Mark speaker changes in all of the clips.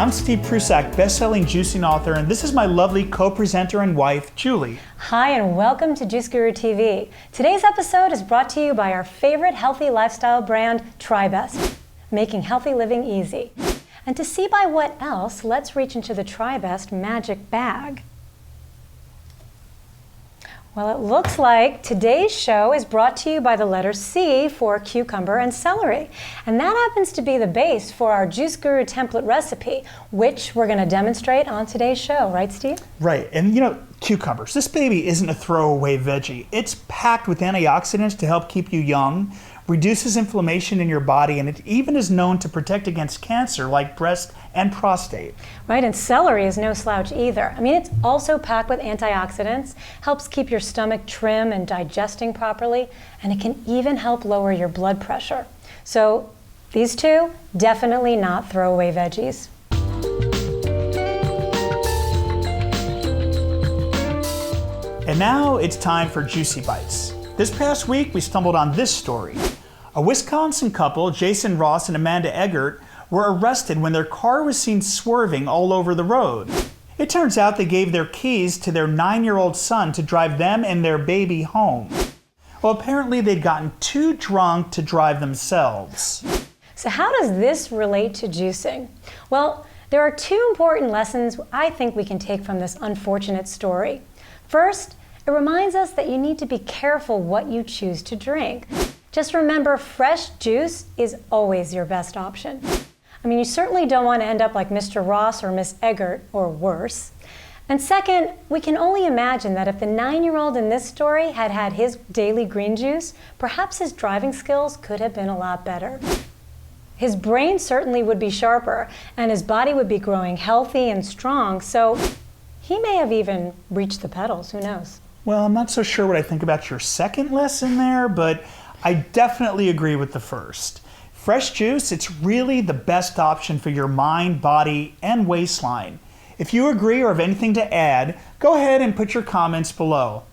Speaker 1: I'm Steve Prussack, best-selling juicing author, and this is my lovely co-presenter and wife, Julie.
Speaker 2: Hi, and welcome to Juice Guru TV. Today's episode is brought to you by our favorite healthy lifestyle brand, TriBest, making healthy living easy. And to see by what else, let's reach into the TriBest magic bag. Well, it looks like today's show is brought to you by the letter C for cucumber and celery. And that happens to be the base for our Juice Guru template recipe, which we're going to demonstrate on today's show. Right, Steve?
Speaker 1: Right. And you know, cucumbers, this baby isn't a throwaway veggie. It's packed with antioxidants to help keep you young, reduces inflammation in your body, and it even is known to protect against cancer like breast and prostate.
Speaker 2: Right, and celery is no slouch either. I mean, it's also packed with antioxidants, helps keep your stomach trim and digesting properly, and it can even help lower your blood pressure. So these two, definitely not throwaway veggies.
Speaker 1: And now it's time for Juicy Bites. This past week, we stumbled on this story. A Wisconsin couple, Jason Ross and Amanda Eggert, were arrested when their car was seen swerving all over the road. It turns out they gave their keys to their 9-year-old son to drive them and their baby home. Well, apparently they'd gotten too drunk to drive themselves.
Speaker 2: So how does this relate to juicing? Well, there are two important lessons I think we can take from this unfortunate story. First, it reminds us that you need to be careful what you choose to drink. Just remember, fresh juice is always your best option. I mean, you certainly don't want to end up like Mr. Ross or Miss Eggert, or worse. And second, we can only imagine that if the 9-year-old in this story had had his daily green juice, perhaps his driving skills could have been a lot better. His brain certainly would be sharper, and his body would be growing healthy and strong, so he may have even reached the pedals, who knows?
Speaker 1: Well, I'm not so sure what I think about your second lesson there, but I definitely agree with the first. Fresh juice, it's really the best option for your mind, body, and waistline. If you agree or have anything to add, go ahead and put your comments below.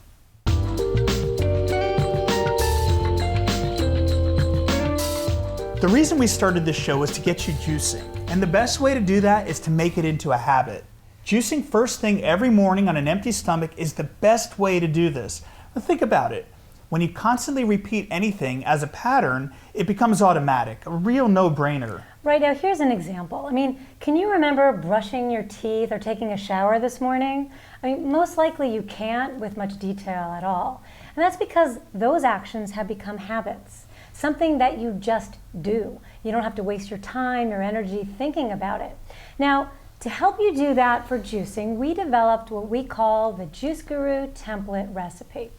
Speaker 1: The reason we started this show was to get you juicing, and the best way to do that is to make it into a habit. Juicing first thing every morning on an empty stomach is the best way to do this. But think about it. When you constantly repeat anything as a pattern, it becomes automatic, a real no-brainer.
Speaker 2: Right, now here's an example. I mean, can you remember brushing your teeth or taking a shower this morning? I mean, most likely you can't with much detail at all. And that's because those actions have become habits, something that you just do. You don't have to waste your time, your energy thinking about it. Now, to help you do that for juicing, we developed what we call the Juice Guru template recipe.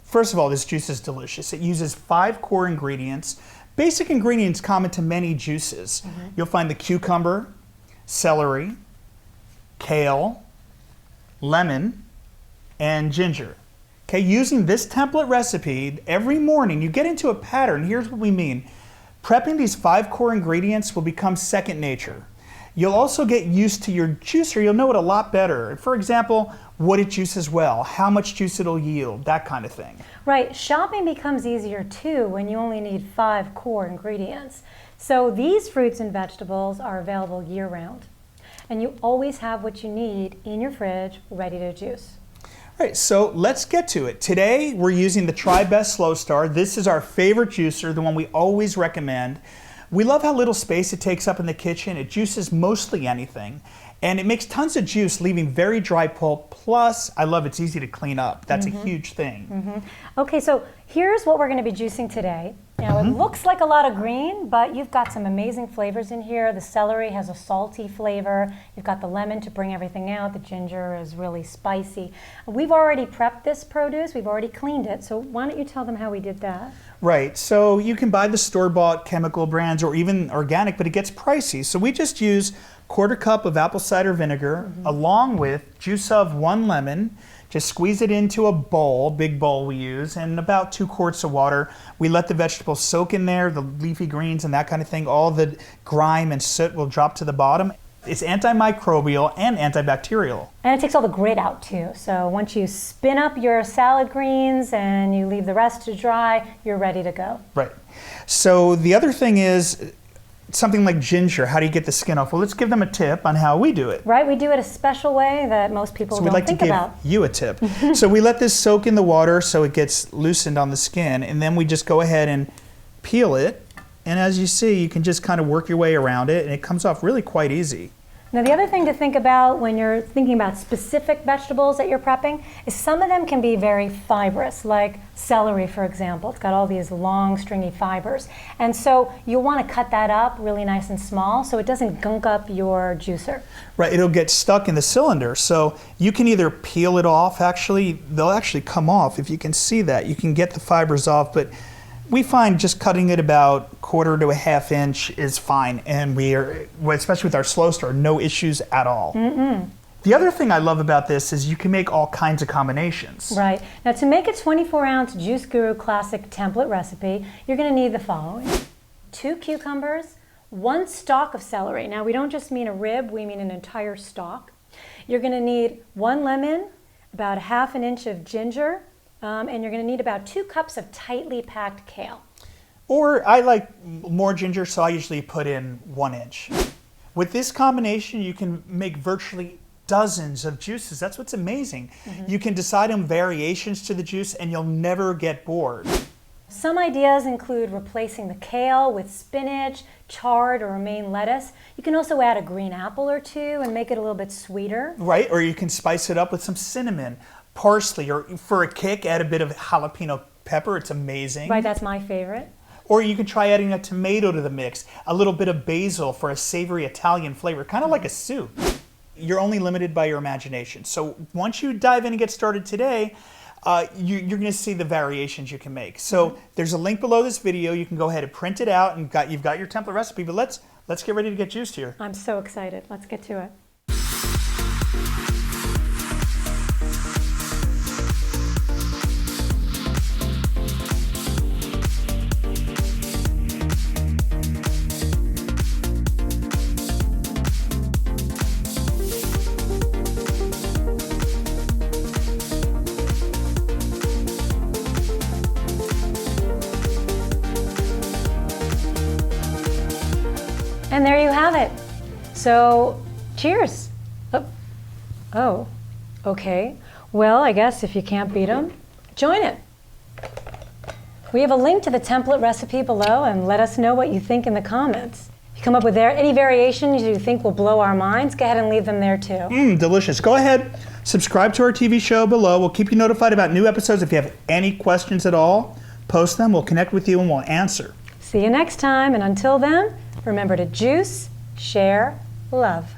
Speaker 1: First of all, this juice is delicious. It uses 5 core ingredients, basic ingredients common to many juices. You'll find the cucumber, celery, kale, lemon, and ginger. Okay, using this template recipe, every morning you get into a pattern. Here's what we mean. Prepping these 5 core ingredients will become second nature. You'll also get used to your juicer. You'll know it a lot better. For example, what it juices well, how much juice it'll yield, that kind of thing.
Speaker 2: Right. Shopping becomes easier too when you only need 5 core ingredients. So these fruits and vegetables are available year-round. And you always have what you need in your fridge ready to juice.
Speaker 1: All right, so let's get to it. Today we're using the TriBest Slow Star. This is our favorite juicer, the one we always recommend. We love how little space it takes up in the kitchen. It juices mostly anything. And it makes tons of juice, leaving very dry pulp. Plus, I love it's easy to clean up. That's a huge thing.
Speaker 2: Okay, so here's what we're going to be juicing today. Now, it looks like a lot of green, but you've got some amazing flavors in here. The celery has a salty flavor. You've got the lemon to bring everything out. The ginger is really spicy. We've already prepped this produce. We've already cleaned it. So why don't you tell them how we did that?
Speaker 1: Right, so you can buy the store-bought chemical brands or even organic, but it gets pricey. So we just use 1/4 cup of apple cider vinegar along with juice of 1 lemon. Just squeeze it into a bowl, big bowl we use, and about 2 quarts of water. We let the vegetables soak in there, the leafy greens and that kind of thing. All the grime and soot will drop to the bottom. It's antimicrobial and antibacterial.
Speaker 2: And it takes all the grit out too. So once you spin up your salad greens and you leave the rest to dry, you're ready to go.
Speaker 1: Right. So the other thing is, something like ginger, how do you get the skin off? Well, let's give them a tip on how we do it.
Speaker 2: Right, we do it a special way that most people
Speaker 1: So
Speaker 2: don't
Speaker 1: we'd like
Speaker 2: think
Speaker 1: to give
Speaker 2: about.
Speaker 1: you a tip. So we let this soak in the water so it gets loosened on the skin, and then we just go ahead and peel it. And as you see, you can just kind of work your way around it, and it comes off really quite easy.
Speaker 2: Now, the other thing to think about when you're thinking about specific vegetables that you're prepping is some of them can be very fibrous, like celery, for example. It's got all these long, stringy fibers. And so you'll want to cut that up really nice and small so it doesn't gunk up your juicer.
Speaker 1: Right, it'll get stuck in the cylinder. So you can either peel it off, actually, they'll actually come off. If you can see that, you can get the fibers off, but we find just cutting it about 1/4 to a 1/2 inch is fine, and we are, especially with our slow stir, no issues at all. The other thing I love about this is you can make all kinds of combinations.
Speaker 2: Right. Now, to make a 24-ounce Juice Guru Classic template recipe, you're going to need the following: 2 cucumbers, 1 stalk of celery. Now, we don't just mean a rib, we mean an entire stalk. You're going to need 1 lemon, about 1/2 inch of ginger, and you're going to need about 2 cups of tightly packed kale.
Speaker 1: Or I like more ginger, so I usually put in 1 inch. With this combination, you can make virtually dozens of juices. That's what's amazing. You can decide on variations to the juice, and you'll never get bored.
Speaker 2: Some ideas include replacing the kale with spinach, chard, or romaine lettuce. You can also add a green apple or 2 and make it a little bit sweeter.
Speaker 1: Right, or you can spice it up with some cinnamon, parsley, or for a kick, add a bit of jalapeno pepper. It's amazing.
Speaker 2: Right, that's my favorite.
Speaker 1: Or you can try adding a tomato to the mix, a little bit of basil for a savory Italian flavor, kind of like a soup. You're only limited by your imagination. So once you dive in and get started today, you're going to see the variations you can make. So there's a link below this video. You can go ahead and print it out, and you've got your template recipe. But let's get ready to get juiced here.
Speaker 2: I'm so excited. Let's get to it. And there you have it. So, cheers. Oh, okay. Well, I guess if you can't beat them, join it. We have a link to the template recipe below, and let us know what you think in the comments. If you come up with any variations you think will blow our minds, go ahead and leave them there too.
Speaker 1: Delicious. Go ahead, subscribe to our TV show below. We'll keep you notified about new episodes. If you have any questions at all, post them. We'll connect with you and we'll answer.
Speaker 2: See you next time, and until then, remember to juice, share, love.